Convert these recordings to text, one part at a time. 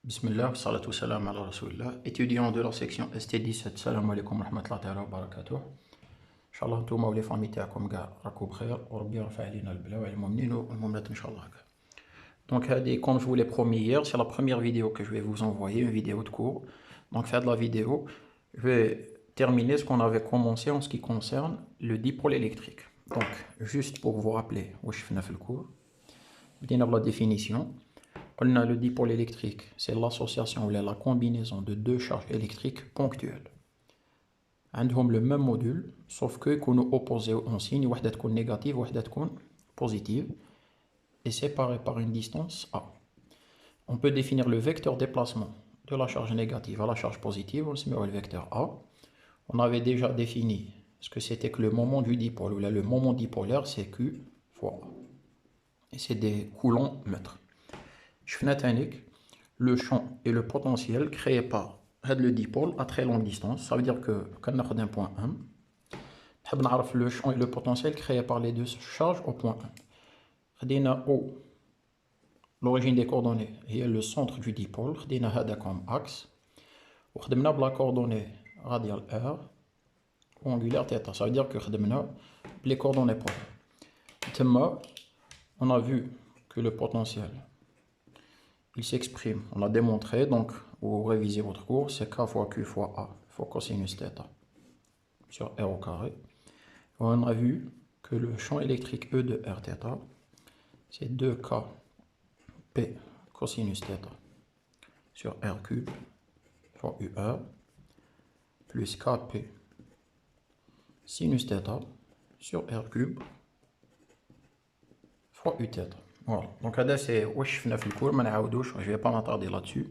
Bismillah, salatu salam ala rasulillah. Étudiants de la section ST17, salam alaikum wa rahmatullahi wa barakatuh. Inch'Allah, ntouma ou les familles تاعكم كاع راكو بخير وربي يرفع علينا البلاء وعلى المؤمنين والمؤمنات Inch'Allah. Donc, comme je vous l'ai promis hier, c'est la première vidéo que je vais vous envoyer, une vidéo de cours. Donc, faire de la vidéo, je vais terminer ce qu'on avait commencé en ce qui concerne le dipôle électrique. Donc, juste pour vous rappeler où je fais le cours, بدينا la définition. On a le dipôle électrique, c'est l'association ou la combinaison de deux charges électriques ponctuelles. عندهم le même module, sauf que يكونوا opposés en signe, واحدة تكون négative, واحدة تكون positive, et séparés par une distance A. On peut définir le vecteur déplacement de la charge négative à la charge positive, on se met le vecteur A. On avait déjà défini ce que c'était que le moment du dipôle, ou là, le moment dipolaire, c'est Q fois A. Et c'est des coulombs mètres. Le champ et le potentiel créés par le dipôle à très longue distance. Ça veut dire que quand on a d'un point 1, on a le champ et le potentiel créés par les deux charges au point 1. On a l'origine des coordonnées et le centre du dipôle. On a comme axe. On a la coordonnée radiale R ou angulaire θ. Ça veut dire que on a les coordonnées polaires. On a vu que le potentiel il s'exprime, on l'a démontré, donc vous révisez votre cours, c'est K fois Q fois A fois cosinus θ sur R au carré. On a vu que le champ électrique E de Rθ, c'est 2K P cosinus θ sur R cube fois UR plus KP sinus θ sur R cube fois Uθ. Voilà, donc là c'est واش شفنا في الكور ما نعاودوش, je vais pas m'attarder là-dessus.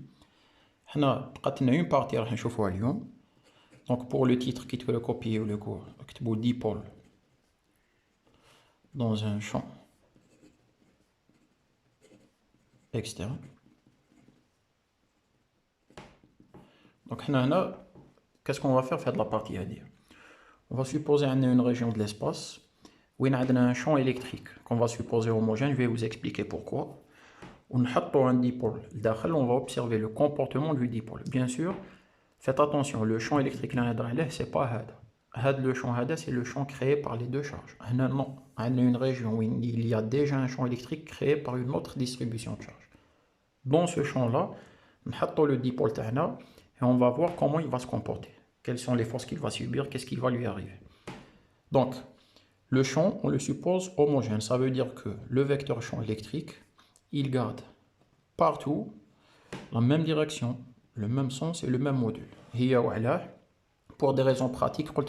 حنا بقات لنا une partie راح نشوفوها اليوم. Donc pour le titre qui te le copier ou le cours, اكتبوا dipôle dans un champ externe. Donc هنا qu'est-ce qu'on va faire de la partie à dire? On va supposer qu'on a une région de l'espace où on a un champ électrique qu'on va supposer homogène. Je vais vous expliquer pourquoi. On a un dipôle. On va observer le comportement du dipôle. Bien sûr, faites attention, le champ électrique, ce n'est pas le champ, c'est le champ créé par les deux charges. Non, on a une région où il y a déjà un champ électrique créé par une autre distribution de charge. Dans ce champ-là, on a le dipôle et on va voir comment il va se comporter. Quelles sont les forces qu'il va subir, qu'est-ce qui va lui arriver. Donc, le champ, on le suppose homogène. Ça veut dire que le vecteur champ électrique, il garde partout la même direction, le même sens et le même module. Pour des raisons pratiques, comme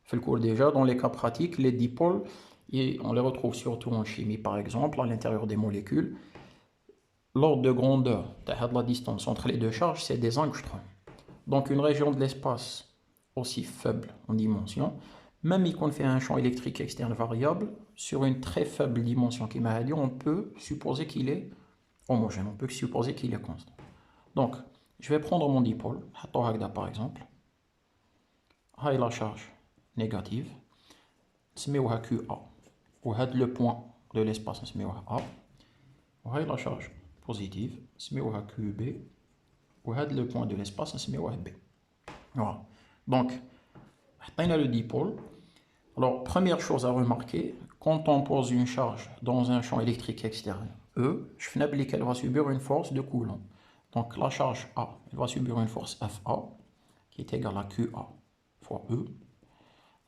fait le cours déjà, dans les cas pratiques, les dipôles, on les retrouve surtout en chimie par exemple, à l'intérieur des molécules. L'ordre de grandeur de la distance entre les deux charges, c'est des angstroms. Donc une région de l'espace aussi faible en dimension, même quand on fait un champ électrique externe variable, sur une très faible dimension qui m'a dit, on peut supposer qu'il est homogène, on peut supposer qu'il est constant. Donc, je vais prendre mon dipôle, par exemple, et la charge négative, نسميوها QA, وهذا le point de l'espace نسميوها A, وهي la charge positive, نسميوها QB, وهذا le point de l'espace نسميوها B. Voilà. Donc, on a le dipôle. Alors, première chose à remarquer, quand on pose une charge dans un champ électrique externe E, je fais qu'elle va subir une force de Coulomb. Donc, la charge A, elle va subir une force FA, qui est égale à QA fois E.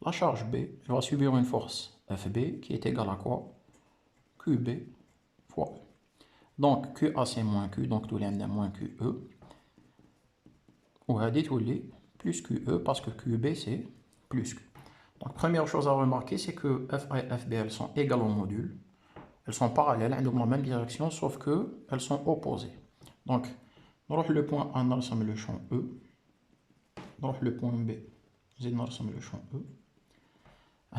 La charge B, elle va subir une force FB, qui est égale à quoi? QB fois E. Donc, QA c'est moins Q, donc tout est moins QE. Ou tout les plus QE, parce que QB c'est plus Q. Donc, première chose à remarquer, c'est que FA et FB, elles sont égales au module. Elles sont parallèles, elles ont la même direction, sauf qu'elles sont opposées. Donc, dans le point A, nous avons le champ E. Dans le point B, nous avons le champ E.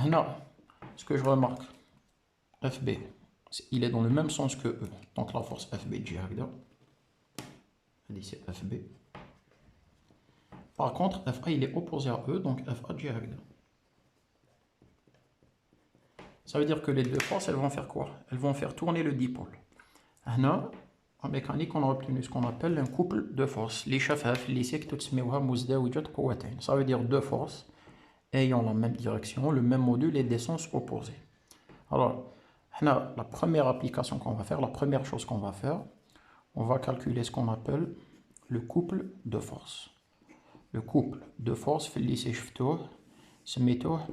Là, ce que je remarque, FB, il est dans le même sens que E. Donc, la force FB direct. C'est FB. Par contre, FA, il est opposé à E, donc FA direct. Ça veut dire que les deux forces, elles vont faire quoi? Elles vont faire tourner le dipôle. Là, En mécanique, on a obtenu ce qu'on appelle un couple de forces. Les chafaf, les sectes, ça veut dire deux forces ayant la même direction, le même module et des sens opposés. Alors, la première application qu'on va faire, la première chose qu'on va faire, on va calculer ce qu'on appelle le couple de forces. Le couple de forces, في اللي شفتوه سميتوه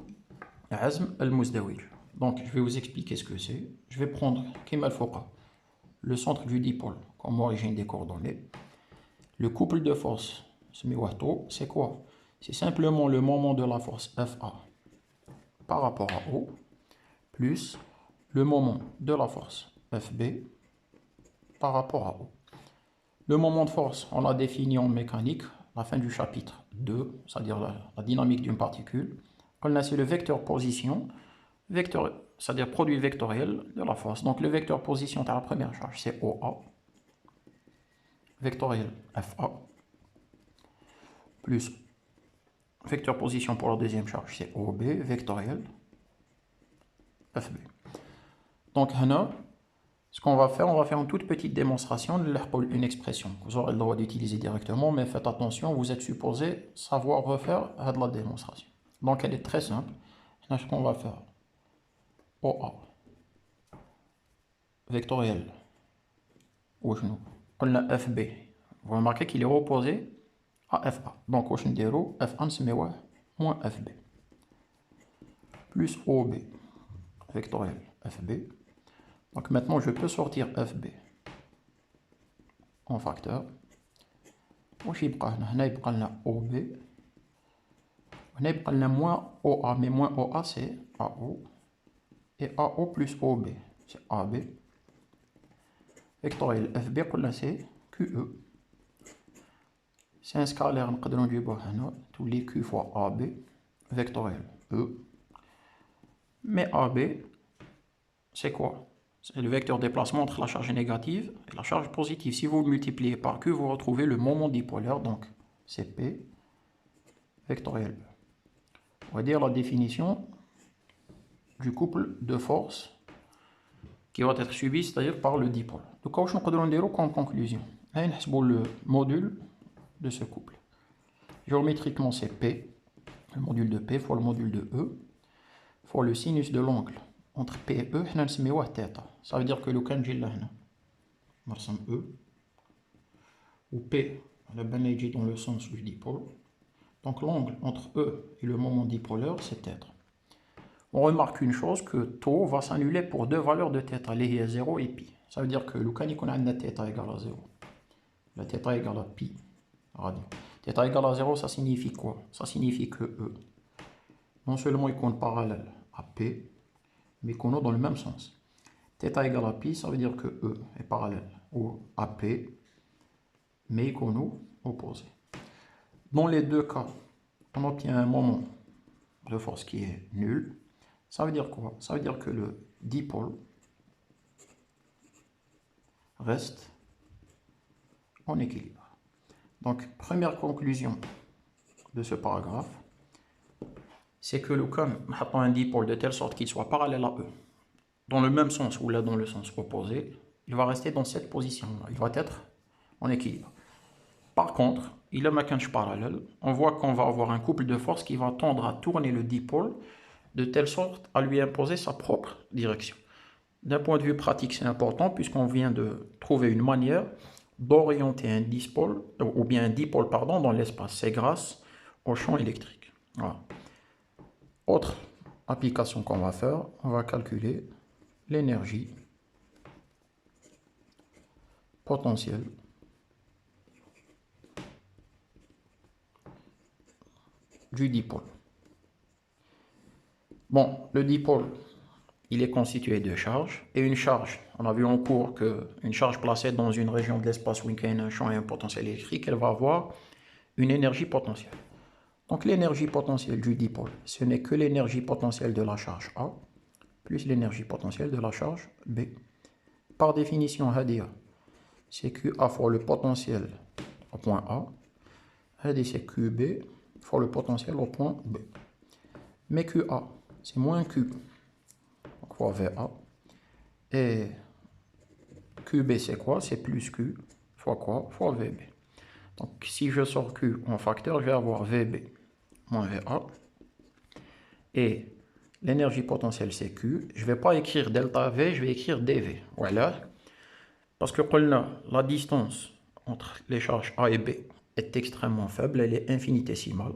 عزم المزدوج. Donc, je vais vous expliquer ce que c'est. Je vais prendre كيما الفوق le centre du dipôle comme origine des coordonnées. Le couple de forces, c'est quoi? C'est simplement le moment de la force FA par rapport à O, plus le moment de la force FB par rapport à O. Le moment de force, on l'a défini en mécanique, la fin du chapitre 2, c'est-à-dire la dynamique d'une particule. On a c'est le vecteur position, c'est-à-dire produit vectoriel de la force. Donc le vecteur position de la première charge, c'est OA, vectoriel FA, plus vecteur position pour la deuxième charge, c'est OB, vectoriel FB. Donc, ce qu'on va faire, on va faire une toute petite démonstration de une expression. Vous aurez le droit d'utiliser directement, mais faites attention, vous êtes supposé savoir refaire la démonstration. Donc, elle est très simple. Ce qu'on va faire, OA, vectoriel, ou genou, on a FB. Vous remarquez qu'il est opposé à FA. Donc, au genou, FA, c'est moins FB. Plus OB, vectoriel, FB. Donc maintenant, je peux sortir FB en facteur. واش يبقى هنا؟ هنا يبقى لنا OB. هنا يبقى لنا moins OA, mais moins OA c'est AO. Et AO plus OB, c'est AB. Vectoriel FB قلنا c'est QE. C'est un scalaire نقدروا نجيبوه هنا تولي Q fois AB. Vectoriel E. Mais AB, c'est quoi? C'est le vecteur de déplacement entre la charge négative et la charge positive. Si vous le multipliez par Q, vous retrouvez le moment dipolaire, donc c'est P vectoriel. On va dire la définition du couple de force qui va être subi, c'est-à-dire par le dipôle. Donc, on va dire comme conclusion. Le module de ce couple. Géométriquement, c'est P, le module de P fois le module de E, fois le sinus de l'angle entre P et E, θ. Ça veut dire que le kanji là, on ressemble E, ou P, la banane dans le sens du dipôle. Donc l'angle entre E et le moment dipolaire, c'est θ. On remarque une chose, que tau va s'annuler pour deux valeurs de θ, les est 0 et pi. Ça veut dire que le kanji qu'on a θ égale à 0. La θ égale à pi radio. θ égale à 0, ça signifie quoi? Ça signifie que E, non seulement il compte parallèle à P, mais qu'on a dans le même sens. θ égale à pi, ça veut dire que E est parallèle à P, mais icono opposé. Dans les deux cas, on obtient un moment de force qui est nul. Ça veut dire quoi? Ça veut dire que le dipôle reste en équilibre. Donc, première conclusion de ce paragraphe, c'est que le comme attend un dipôle de telle sorte qu'il soit parallèle à E, dans le même sens ou là dans le sens opposé, il va rester dans cette position-là. Il va être en équilibre. Par contre, il a un mécanisme parallèle. On voit qu'on va avoir un couple de forces qui va tendre à tourner le dipôle de telle sorte à lui imposer sa propre direction. D'un point de vue pratique, c'est important puisqu'on vient de trouver une manière d'orienter un dipôle, ou bien un dipôle, pardon, dans l'espace. C'est grâce au champ électrique. Voilà. Autre application qu'on va faire, on va calculer l'énergie potentielle du dipôle. Bon, le dipôle, il est constitué de charges, et une charge, on a vu en cours qu'une charge placée dans une région de l'espace où il y a un champ et un potentiel électrique, elle va avoir une énergie potentielle. Donc l'énergie potentielle du dipôle, ce n'est que l'énergie potentielle de la charge A, plus l'énergie potentielle de la charge B. Par définition, c'est QA fois le potentiel au point A, c'est QB fois le potentiel au point B. Mais QA, c'est moins Q, donc fois VA, et QB c'est quoi? C'est plus Q fois quoi? Fois VB. Donc si je sors Q en facteur, je vais avoir VB moins VA. Et l'énergie potentielle c'est Q. Je ne vais pas écrire delta V, je vais écrire dV. Voilà. Parce que la distance entre les charges A et B est extrêmement faible, elle est infinitésimale.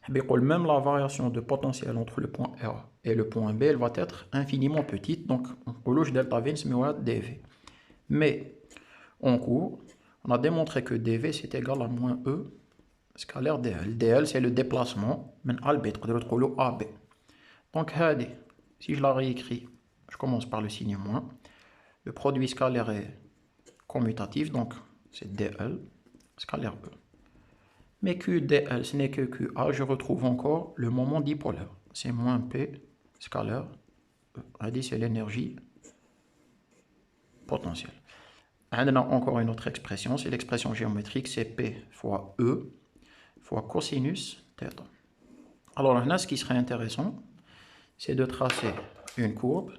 Même la variation de potentiel entre le point A et le point B, elle va être infiniment petite. Donc, on peut delta V, c'est dV. Mais, en cours, on a démontré que dV, c'est égal à moins E scalaire dl. dl, c'est le déplacement, من A à B, de l'autre AB. Donc, si je la réécris, je commence par le signe moins. Le produit scalaire est commutatif, donc c'est dl scalaire E. Mais QDL, ce n'est que QA, je retrouve encore le moment dipolaire. C'est moins P scalaire E. C'est l'énergie potentielle. On a encore une autre expression, c'est l'expression géométrique, c'est P fois E fois cosinus θ. Alors là, ce qui serait intéressant, c'est de tracer une courbe,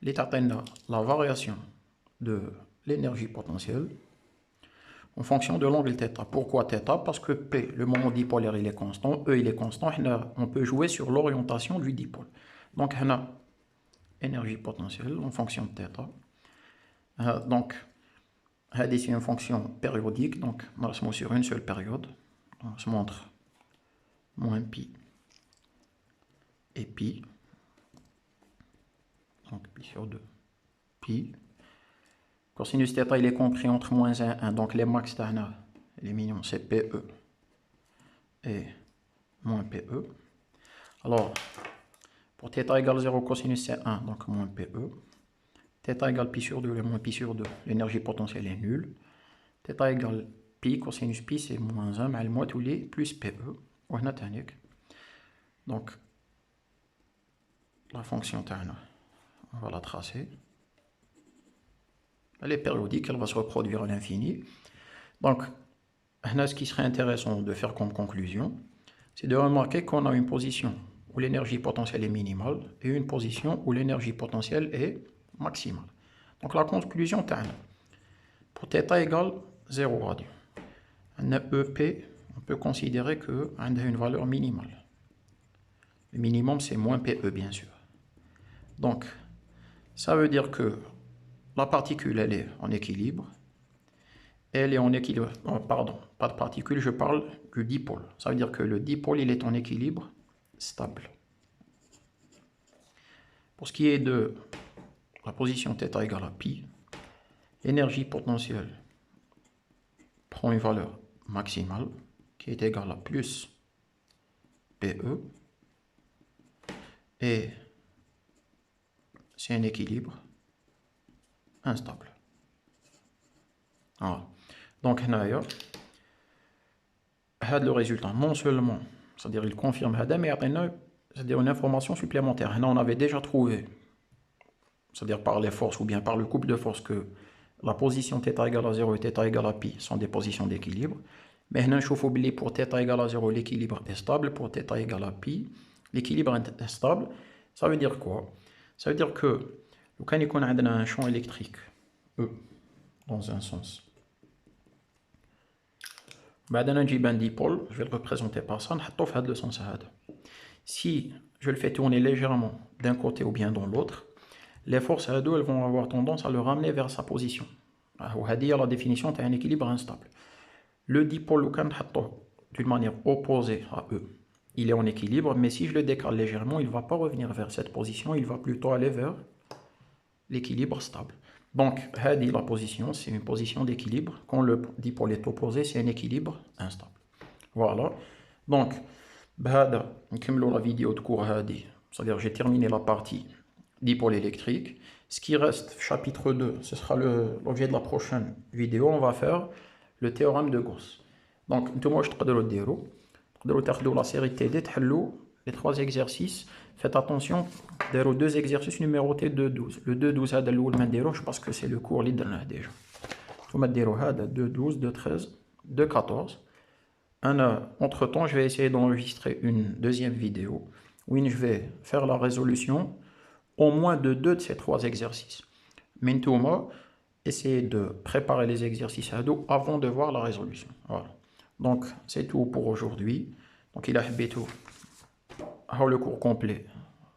l'état la variation de l'énergie potentielle en fonction de l'angle θ. Pourquoi θ? Parce que P, le moment dipolaire, il est constant, E, il est constant, on peut jouer sur l'orientation du dipôle. Donc, on a énergie potentielle en fonction de θ. Donc, c'est une fonction périodique, donc on se montre sur une seule période. On se montre moins pi et pi. Donc, pi sur 2. Pi. Cosinus θ, il est compris entre moins 1 et 1. Donc, les max d'Ana, les minimums, c'est PE et moins PE. Alors, pour θ égale 0, cosinus c'est 1, donc moins PE. θ égale pi sur 2, le moins pi sur 2, l'énergie potentielle est nulle. θ égale pi, cosinus pi, c'est moins 1, mais le moins tous les plus PE. Donc, la fonction Tana, on va la tracer. Elle est périodique, elle va se reproduire à l'infini. Donc, ce qui serait intéressant de faire comme conclusion, c'est de remarquer qu'on a une position où l'énergie potentielle est minimale et une position où l'énergie potentielle est maximale. Donc la conclusion, pour θ égale 0 radio, un EP, on peut considérer qu'on a une valeur minimale. Le minimum, c'est moins PE, bien sûr. Donc, ça veut dire que la particule, elle est en équilibre. Elle est en équilibre. Non, pardon, pas de particule, je parle du dipôle. Ça veut dire que le dipôle, il est en équilibre stable. Pour ce qui est de la position θ égale à pi, l'énergie potentielle prend une valeur maximale qui est égale à plus PE. Et c'est un équilibre instable. Voilà. Donc, le résultat, non seulement, c'est-à-dire il confirme, mais c'est-à-dire une information supplémentaire. On avait déjà trouvé, c'est-à-dire par les forces ou bien par le couple de forces, que la position θ égale à 0 et θ égale à pi sont des positions d'équilibre. Mais pour θ égale à 0, l'équilibre est stable. Pour θ égale à pi, l'équilibre est stable. Ça veut dire quoi? Ça veut dire que quand on a un champ électrique, E, dans un sens, un dipôle, je vais le représenter par ça, le sens. Si je le fais tourner légèrement d'un côté ou bien dans l'autre, les forces elles vont avoir tendance à le ramener vers sa position. C'est la définition d'un équilibre instable. Le dipôle, d'une manière opposée à E, il est en équilibre, mais si je le décale légèrement, il ne va pas revenir vers cette position, il va plutôt aller vers l'équilibre stable. Donc, la position, c'est une position d'équilibre. Quand le dipôle est opposé, c'est un équilibre instable. Voilà. Donc, la vidéo de cours, c'est-à-dire j'ai terminé la partie dipôle électrique. Ce qui reste, chapitre 2, ce sera l'objet de la prochaine vidéo. On va faire le théorème de Gauss. Donc, je vais la série TD, les 3 exercices. Faites attention, les 2 exercices numérotés 2-12. Le 2-12, parce que c'est le cours déjà. Vous mettez 2-12, 2-13, 2-14. Entre-temps, je vais essayer d'enregistrer une deuxième vidéo où je vais faire la résolution au moins de 2 de ces 3 exercices. Maintenant, essayez de préparer les exercices avant de voir la résolution. Voilà. Donc, c'est tout pour aujourd'hui. Donc, il a habitu le cours complet.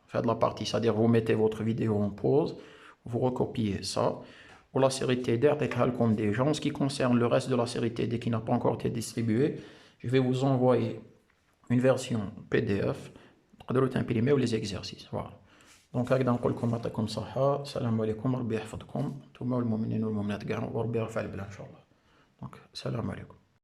Faire de la partie, c'est-à-dire vous mettez votre vidéo en pause, vous recopiez ça. Pour la série TD, comme déjà. En ce qui concerne le reste de la série TD qui n'a pas encore été distribuée, je vais vous envoyer une version PDF. تقدروا تمبريميو les exercices. Voilà. دونك هكذا نقول لكم يعطيكم الصحة، السلام عليكم، ربي يحفظكم نتوما والمؤمنين والمؤمنات كاع، وربي يرفع البلا ان شاء الله. دونك السلام عليكم.